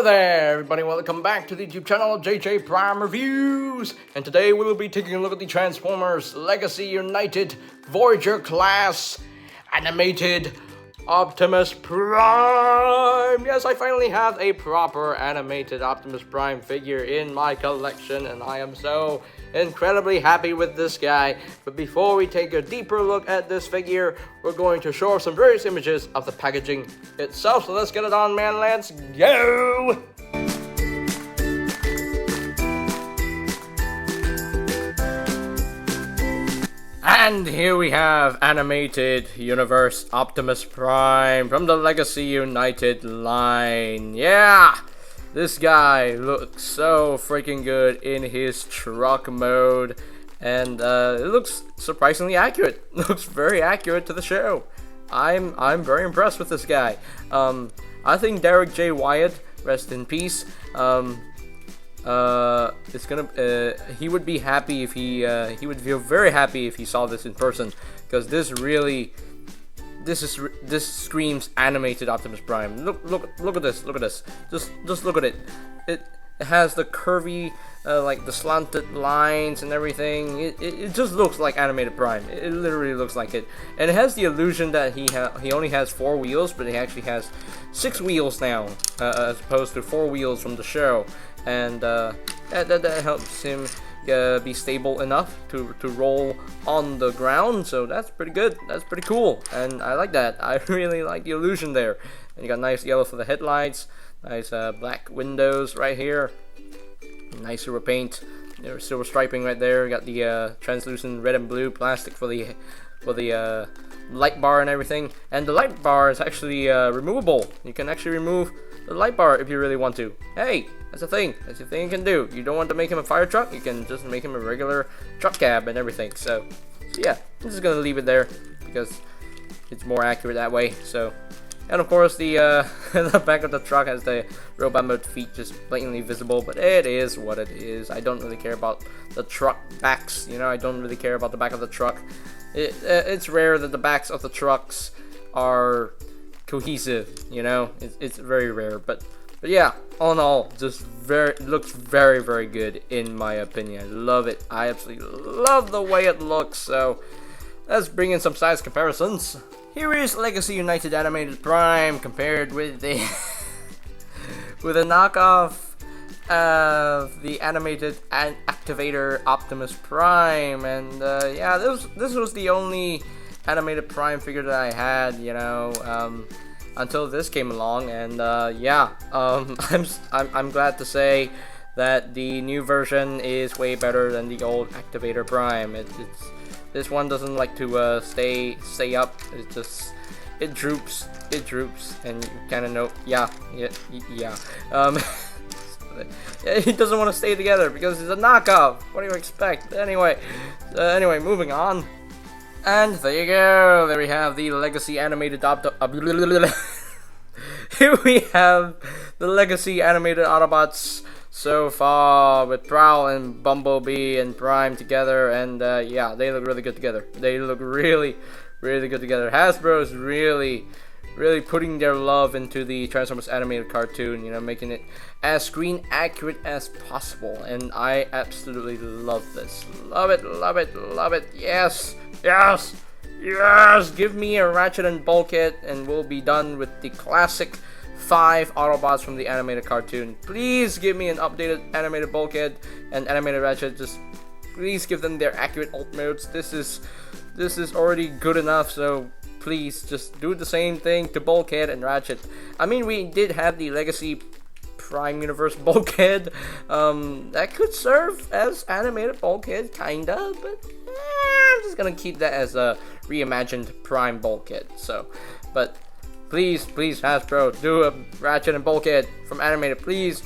there, everybody. Welcome back to the YouTube channel JJ Prime Reviews. And today we will be taking a look at the Transformers Legacy United Voyager class animated Optimus Prime. Yes, I finally have a proper animated Optimus Prime figure in my collection, and I am so incredibly happy with this guy. But before we take a deeper look at this figure, we're going to show some various images of the packaging itself. So let's get it on, man. Let's go! And here we have animated universe Optimus Prime from the Legacy United line. Yeah! This guy looks so freaking good in his truck mode, and it looks surprisingly accurate. Looks very accurate to the show. I'm very impressed with this guy. I think Derek J. Wyatt, rest in peace, he would be happy if he would feel very happy if he saw this in person, because this screams animated Optimus Prime. Look at this. Just look at it. It has the curvy, like the slanted lines and everything. It just looks like animated Prime. It literally looks like it. And it has the illusion that he only has 4 wheels, but he actually has 6 wheels now, as opposed to 4 wheels from the show. And that helps him be stable enough to roll on the ground, so that's pretty good. That's pretty cool, and I like that. I really like the illusion there. And you got nice yellow for the headlights, nice black windows right here, nice silver paint, silver striping right there. You got the translucent red and blue plastic for the light bar and everything. And the light bar is actually removable. You can actually remove the light bar if you really want to. Hey, that's a thing. That's a thing you can do. You don't want to make him a fire truck, you can just make him a regular truck cab and everything. So yeah, I'm just gonna leave it there because it's more accurate that way. So, and of course the the back of the truck has the robot mode feet just blatantly visible, but it is what it is. I don't really care about the truck backs. I don't really care about the back of the truck. It's rare that the backs of the trucks are cohesive. It's very rare, but yeah, all in all, just looks very good in my opinion. I love it. I absolutely love the way it looks. So let's bring in some size comparisons. Here is Legacy United Animated Prime compared with the with a knockoff of the animated activator Optimus Prime. And yeah, this was the only animated Prime figure that I had, until this came along. And yeah, I'm glad to say that the new version is way better than the old activator Prime. This one doesn't like to stay up. It droops, and you kind of know. Yeah. It doesn't want to stay together because it's a knockoff. What do you expect? Anyway, moving on. And there you go. There we have the Legacy animated Here we have the Legacy animated Autobots so far, with Prowl and Bumblebee and Prime together, and yeah, they look really good together. They look really good together. Hasbro is really putting their love into the Transformers animated cartoon, making it as screen accurate as possible, and I absolutely love this. Love it. Yes, give me a Ratchet and Bulkhead and we'll be done with the classic 5 Autobots from the animated cartoon. Please give me an updated animated Bulkhead and animated Ratchet. Just please give them their accurate alt modes. This is already good enough, so please just do the same thing to Bulkhead and Ratchet. I mean, we did have the Legacy Prime Universe Bulkhead. That could serve as animated Bulkhead, kinda, but I'm just gonna keep that as a reimagined Prime Bulkhead. So, but please, Hasbro, do a Ratchet and Bulkhead from animated, please.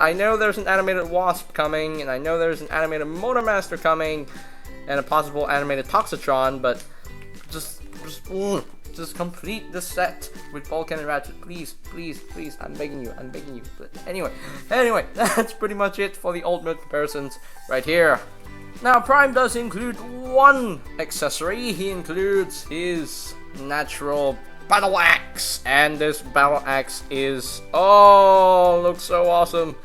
I know there's an animated Wasp coming, and I know there's an animated Motormaster coming, and a possible animated Toxitron, but just complete the set with Bulkhead and Ratchet, please. I'm begging you. But anyway, that's pretty much it for the ultimate comparisons right here. Now, Prime does include one accessory. He includes his natural battle axe, and this battle axe is, oh, looks so awesome.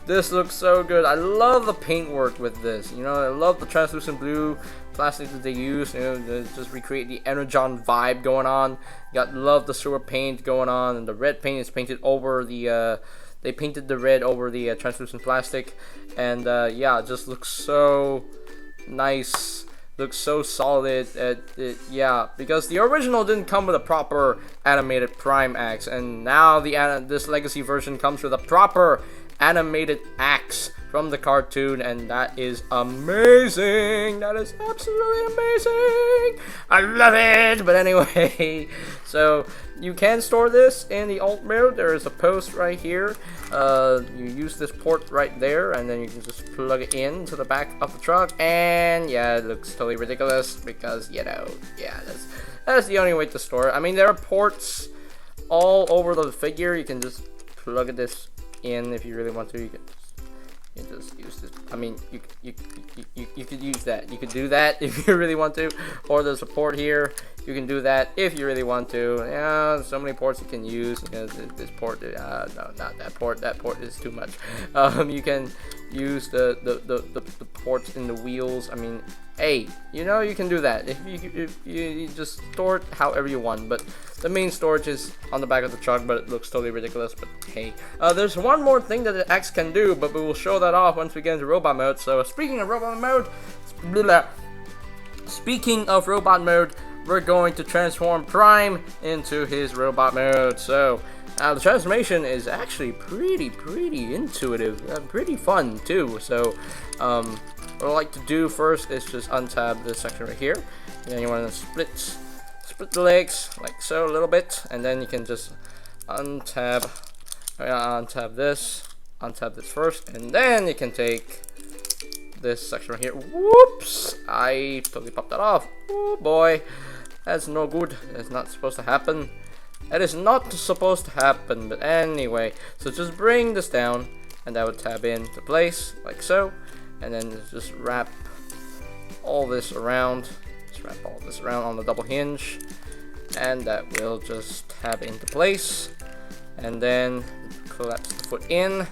This looks so good. I love the paintwork with this. You know, I love the translucent blue plastic that they use. You know, to just recreate the Energon vibe going on. Love the sewer paint going on, and the red paint is painted over the. They painted the red over the translucent plastic, and yeah, it just looks so nice. Looks so solid. Yeah, because the original didn't come with a proper animated Prime axe, and now this legacy version comes with a proper animated axe from the cartoon, and that is amazing. That is absolutely amazing. I love it. But anyway, so you can store this in the alt mode. There is a post right here. You use this port right there, and then you can just plug it into the back of the truck, and yeah, it looks totally ridiculous because, you know, yeah, that's the only way to store it. I mean, there are ports all over the figure. You can just plug this in if you really want to. You can just use this. I mean, you could use that. You could do that if you really want to, or there's a port here. You can do that if you really want to. Yeah, so many ports you can use. You know, this port. No, not that port. That port is too much. You can use the ports in the wheels. I mean, hey, you know, you can do that if you just store it however you want. But the main storage is on the back of the truck, but it looks totally ridiculous. But hey, there's one more thing that the X can do, but we will show that off once we get into robot mode. So speaking of robot mode, we're going to transform Prime into his robot mode. So the transformation is actually pretty intuitive and pretty fun too. So what I like to do first is just untab this section right here, and then you want to split the legs like so a little bit, and then you can just untab this first, and then you can take this section right here. Whoops! I totally popped that off. Oh boy, that's no good. That's not supposed to happen. That is not supposed to happen. But anyway, so just bring this down, and that would tab into place like so, and then just wrap all this around. Just wrap all this around on the double hinge, and that will just tab into place, and then collapse the foot in,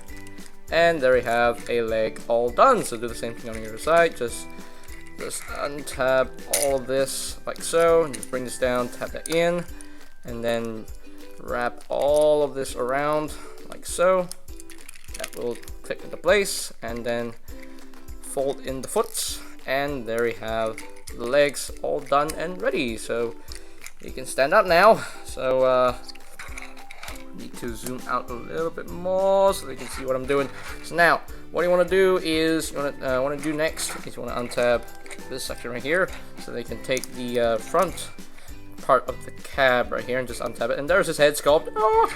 and there we have a leg all done. So do the same thing on the other side. Just untab all of this like so, and just bring this down, tap that in, and then wrap all of this around like so. That will click into place, and then fold in the foot, and there we have the legs all done and ready. So you can stand up now. So need to zoom out a little bit more so they can see what I'm doing. So now what you want to do is you want to do next is you want to untab this section right here, so they can take the front part of the cab right here and just untab it, and there's his head sculpt. Oh!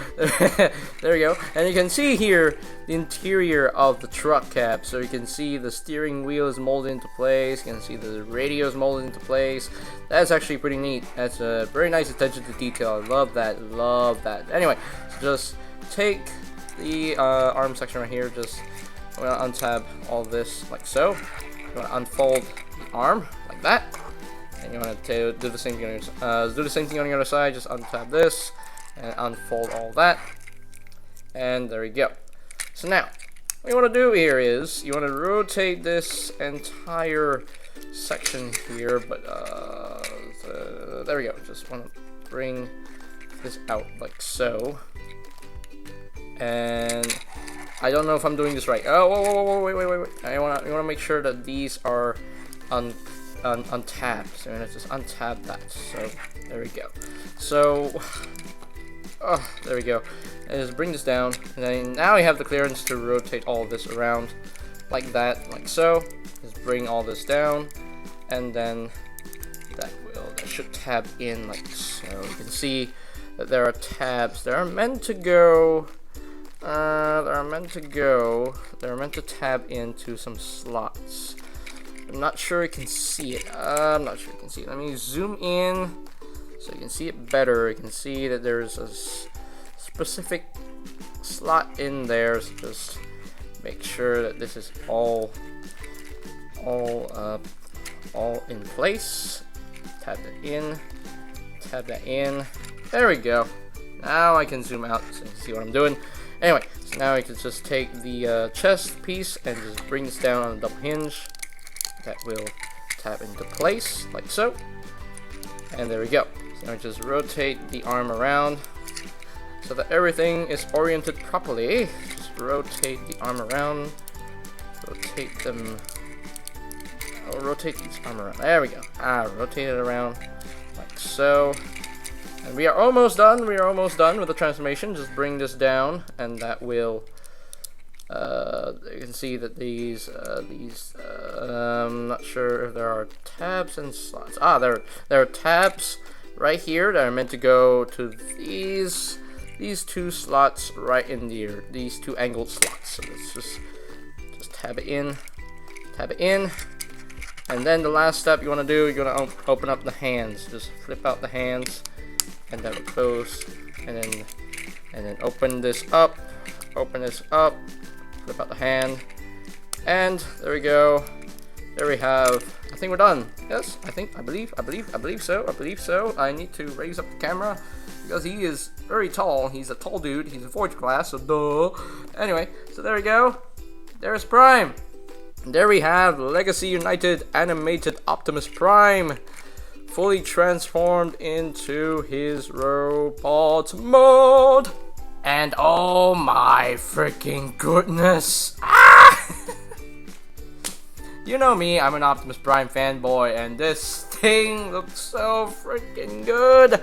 There you go, and you can see here the interior of the truck cab. So you can see the steering wheel is molded into place, you can see the radio is molded into place. That's actually pretty neat. That's a very nice attention to detail. I love that. Anyway, so just take the arm section right here. Just I'm gonna untab all this like so. I'm gonna unfold the arm like that. And you want to do the same thing on the other side. Just untab this and unfold all that, and there we go. So now what you want to do here is you want to rotate this entire section here, but there we go. Just want to bring this out like so, and I don't know if I'm doing this right. Oh, whoa, wait. You want to make sure that these are untabbed. So I'm gonna just untab that. So there we go. So there we go. And just bring this down, and then now we have the clearance to rotate all of this around like that, like so. Just bring all this down, and then that should tab in like so. You can see that there are tabs. They're meant to go. They're meant to tab into some slots. I'm not sure you can see it. Let me zoom in so you can see it better. You can see that there's a specific slot in there. So just make sure that this is all in place. Tab that in, There we go. Now I can zoom out so you can see what I'm doing. Anyway, so now I can just take the chest piece and just bring this down on a double hinge. That will tap into place, like so. And there we go. So now I just rotate the arm around so that everything is oriented properly. Just rotate the arm around. Rotate them. I'll rotate this arm around. There we go. Rotate it around like so. And we are almost done. We are almost done with the transformation. Just bring this down, and that will. You can see that these. I'm not sure if there are tabs and slots. There are tabs right here that are meant to go to these two slots right in here. These two angled slots. So let's just tab it in. Tab it in. And then the last step you want to do, you're going to open up the hands. Just flip out the hands, and that will close. And then open this up. Open this up. Flip out the hand. And there we go. There we have. I think we're done. Yes, I believe so. I need to raise up the camera because he is very tall. He's a tall dude. He's a Voyager class, so duh. Anyway, so there we go. There's Prime. There we have Legacy United animated Optimus Prime, fully transformed into his robot mode. And oh my freaking goodness. You know me, I'm an Optimus Prime fanboy, and this thing looks so freaking good.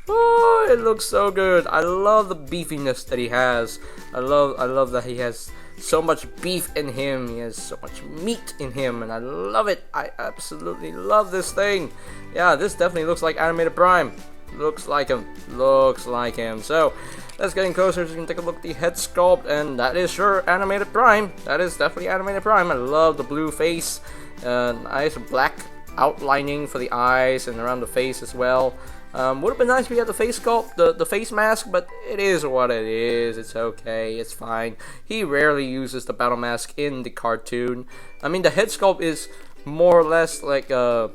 Oh, it looks so good. I love the beefiness that he has. I love that he has so much beef in him. He has so much meat in him, and I love it. I absolutely love this thing. Yeah, this definitely looks like animated Prime. Looks like him. So let's get in closer so you can take a look at the head sculpt, and that is sure animated Prime. That is definitely animated Prime. I love the blue face. Nice black outlining for the eyes and around the face as well. Would have been nice if we had the face sculpt, the face mask, but it is what it is. It's okay, it's fine. He rarely uses the battle mask in the cartoon. I mean, the head sculpt is more or less like a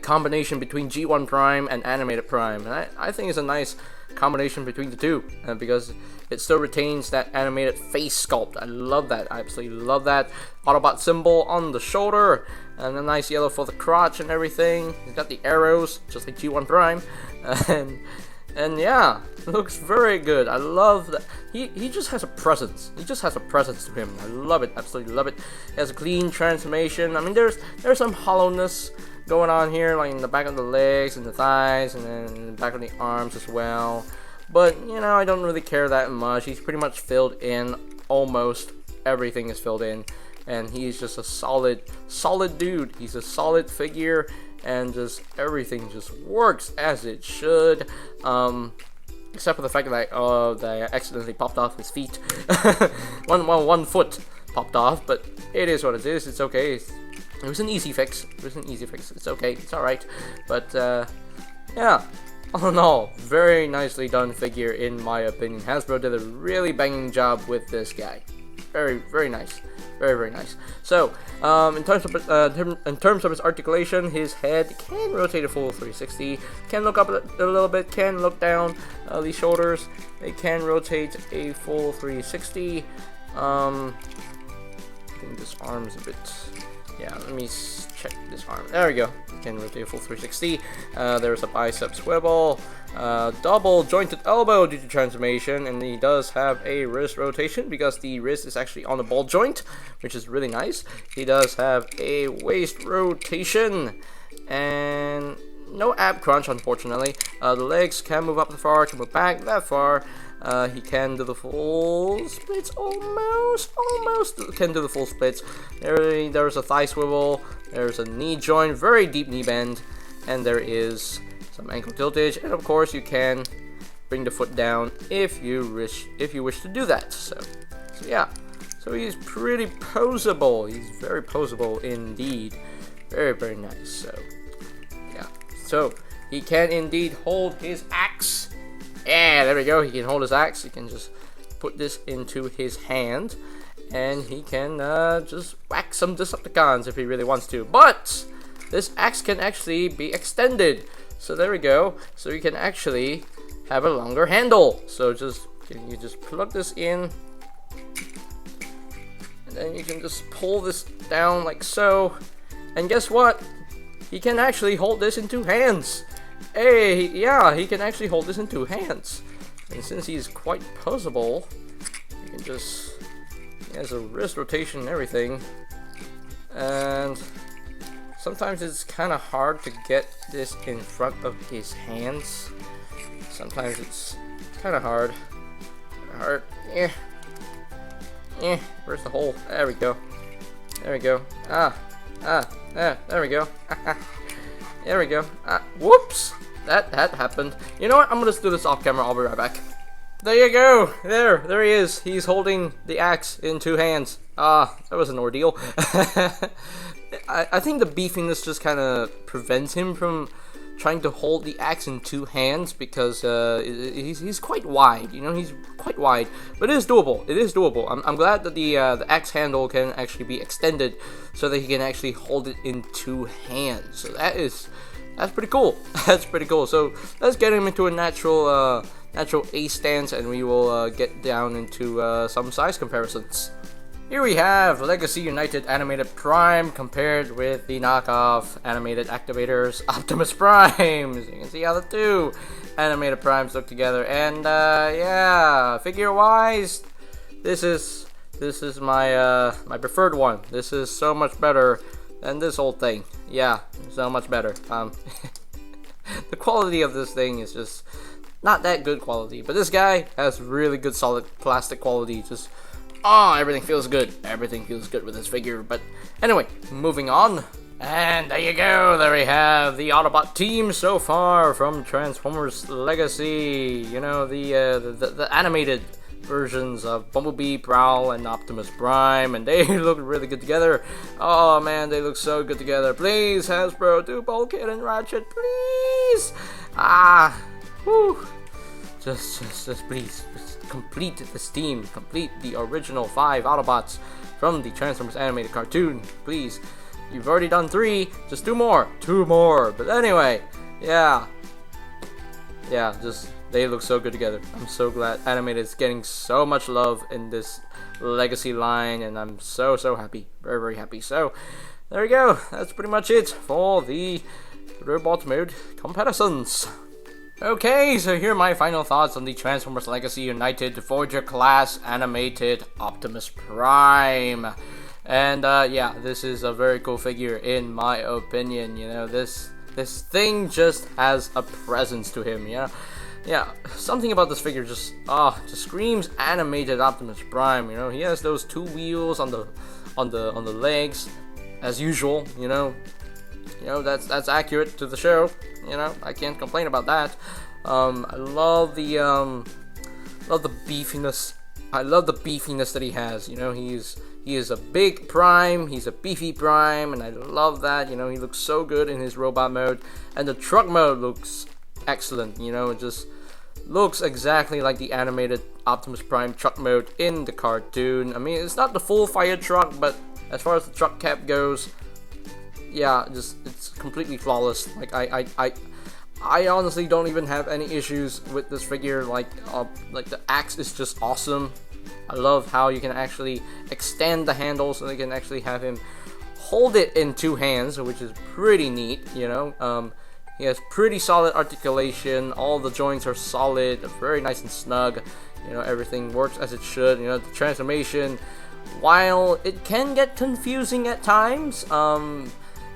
combination between G1 Prime and animated Prime, and I think it's a nice combination between the two, because it still retains that animated face sculpt. I love that. I absolutely love that. Autobot symbol on the shoulder, and a nice yellow for the crotch and everything. He's got the arrows, just like G1 Prime, and yeah, looks very good. I love that. He just has a presence. He just has a presence to him. I love it. Absolutely love it. He has a clean transformation. I mean, there's some hollowness going on here, like in the back of the legs and the thighs, and then in the back of the arms as well. But you know, I don't really care that much. He's pretty much filled in. Almost everything is filled in, and he's just a solid dude. He's a solid figure, and just everything just works as it should. Except for the fact that I accidentally popped off his feet. one foot popped off, but it is what it is. It's okay. It was an easy fix. It's okay. It's alright. But, yeah. All in all, very nicely done figure in my opinion. Hasbro did a really banging job with this guy. Very, very nice. Very nice. So, in terms of his articulation, his head can rotate a full 360. Can look up a little bit. Can look down. The shoulders, they can rotate a full 360. I think this arm is a bit. Yeah, let me check this arm. There we go. You can rotate a full 360. There's a bicep swivel, double jointed elbow due to transformation, and he does have a wrist rotation because the wrist is actually on the ball joint, which is really nice. He does have a waist rotation, and no ab crunch, unfortunately. The legs can move up that far, can move back that far. He can do the full splits, almost can do the full splits. There's a thigh swivel, there's a knee joint, very deep knee bend, and there is some ankle tiltage, and of course you can bring the foot down if you wish to do that. So yeah, so he's pretty poseable. He's very poseable indeed. Very nice. So yeah, so he can indeed hold his axe. Yeah, there we go. He can hold his axe. He can just put this into his hand, and he can just whack some Decepticons if he really wants to. But this axe can actually be extended So there we go. So you can actually have a longer handle. So you just plug this in, and then you can just pull this down like so. And guess what? He can actually hold this in 2 hands. Hey, yeah, he can actually hold this in 2 hands. And since he's quite posable, you can just, he has a wrist rotation and everything. And sometimes it's kind of hard to get this in front of his hands. Sometimes it's kind of hard. Yeah. Where's the hole? There we go. There we go. There we go. There we go. Whoops! That happened. You know what? I'm gonna just do this off camera. I'll be right back. There you go. There he is. He's holding the axe in 2 hands. That was an ordeal. I think the beefiness just kind of prevents him from trying to hold the axe in 2 hands because he's quite wide. You know, he's quite wide, but it is doable. It is doable. I'm glad that the axe handle can actually be extended so that he can actually hold it in 2 hands. So that's pretty cool. That's pretty cool. So let's get him into a natural A stance, and we will get down into some size comparisons. Here we have Legacy United Animated Prime compared with the knockoff Animated Activators Optimus Prime. As you can see how the 2 Animated Primes look together, and yeah, figure-wise, this is my my preferred one. This is so much better than this whole thing. Yeah, so much better. The quality of this thing is just not that good quality, but this guy has really good solid plastic quality. Just everything feels good. Everything feels good with this figure. But anyway, moving on. And there you go. There we have the Autobot team so far from Transformers Legacy. You know, the animated versions of Bumblebee, Prowl, and Optimus Prime, and they look really good together. Oh man, they look so good together. Please, Hasbro, do Bulkhead and Ratchet, please. Whew. Just please, just complete this team. Complete the original 5 Autobots from the Transformers animated cartoon, please. You've already done 3, just 2 more. 2 more. But anyway, yeah, just they look so good together. I'm so glad Animated is getting so much love in this Legacy line, and I'm so happy. Very, very happy. So there we go. That's pretty much it for the robot mode comparisons. Okay, so here are my final thoughts on the Transformers Legacy United Voyager class animated Optimus Prime. And yeah, this is a very cool figure in my opinion. You know, this thing just has a presence to him. Yeah, something about this figure just screams animated Optimus Prime. You know, he has those 2 wheels on the legs, as usual. You know that's accurate to the show. You know, I can't complain about that. I love the beefiness. I love the beefiness that he has. You know, he is a big Prime. He's a beefy Prime, and I love that. You know, he looks so good in his robot mode, and the truck mode looks excellent. You know, it just looks exactly like the animated Optimus Prime truck mode in the cartoon. I mean, it's not the full fire truck, but as far as the truck cap goes, yeah, it's completely flawless. Like I honestly don't even have any issues with this figure. Like the axe is just awesome. I love how you can actually extend the handle so they can actually have him hold it in 2 hands, which is pretty neat. You know, he has pretty solid articulation. All the joints are solid, very nice and snug. You know, everything works as it should. You know, the transformation, while it can get confusing at times,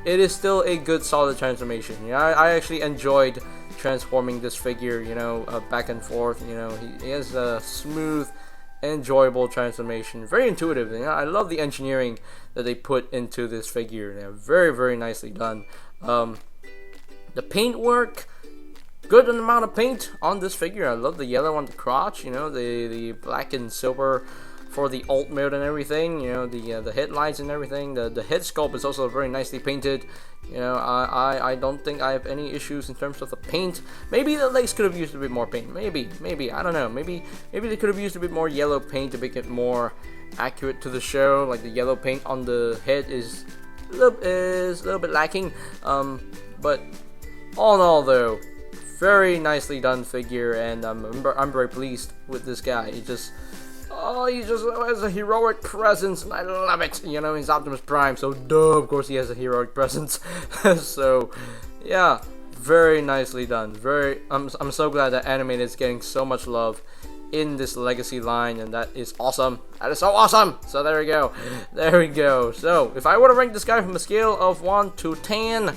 it is still a good solid transformation. You know, I actually enjoyed transforming this figure, you know, back and forth. You know, he has a smooth, enjoyable transformation, very intuitive. You know, I love the engineering that they put into this figure. They're very, very nicely done. The paint work, good amount of paint on this figure. I love the yellow on the crotch. You know, the black and silver for the alt mode and everything. You know, the headlights and everything. The head sculpt is also very nicely painted. You know, I don't think I have any issues in terms of the paint. Maybe the legs could have used a bit more paint. Maybe I don't know. Maybe they could have used a bit more yellow paint to make it more accurate to the show. Like the yellow paint on the head is a little bit lacking. But all in all, though, very nicely done figure, and I'm very pleased with this guy. He just has a heroic presence, and I love it. You know, he's Optimus Prime, so duh, of course he has a heroic presence. So, yeah, very nicely done. I'm so glad that Animated is getting so much love in this Legacy line, and that is awesome. That is so awesome. So there we go. There we go. So if I were to rank this guy from a scale of 1 to 10,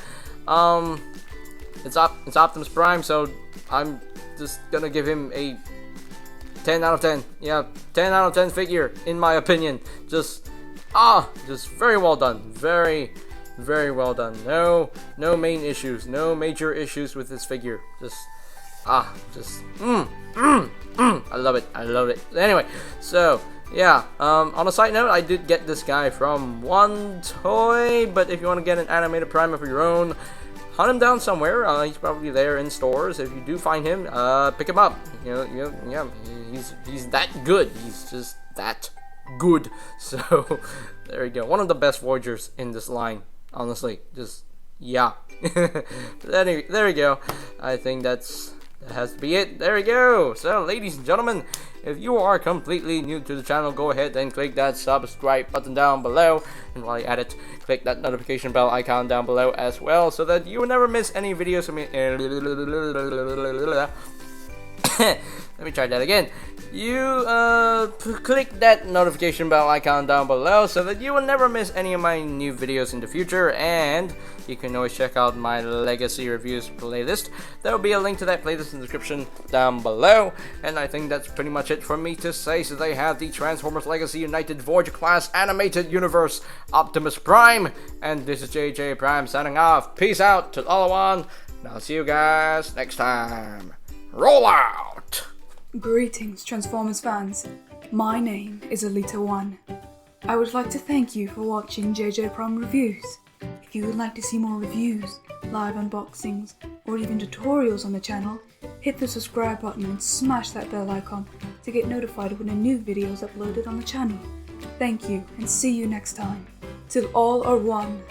it's Optimus Prime, so I'm just gonna give him a 10 out of 10. Yeah, 10 out of 10 figure, in my opinion. Just very well done. Very well done. No main issues. No major issues with this figure. I love it. I love it. Anyway, so yeah, on a side note, I did get this guy from One Toy, but if you want to get an Animated Prime of your own, hunt him down somewhere. He's probably there in stores. If you do find him, pick him up. Yeah, he's that good. He's just that good. So there you go. One of the best Voyagers in this line, honestly. Just yeah. There we go. I think that has to be it. There we go. So, ladies and gentlemen, if you are completely new to the channel, go ahead and click that subscribe button down below. And while you're at it, click that notification bell icon down below as well, so that you will never miss any videos from me. Let me try that again. You click that notification bell icon down below, so that you will never miss any of my new videos in the future. And you can always check out my Legacy Reviews playlist. There will be a link to that playlist in the description down below. And I think that's pretty much it for me to say. So they have the Transformers Legacy United Voyager Class Animated Universe Optimus Prime. And this is JJ Prime signing off. Peace out to all one. And I'll see you guys next time. Roll out! Greetings, Transformers fans. My name is Alita1. I would like to thank you for watching JJ Prime Reviews. If you would like to see more reviews, live unboxings, or even tutorials on the channel, hit the subscribe button and smash that bell icon to get notified when a new video is uploaded on the channel. Thank you, and see you next time. Till all are one.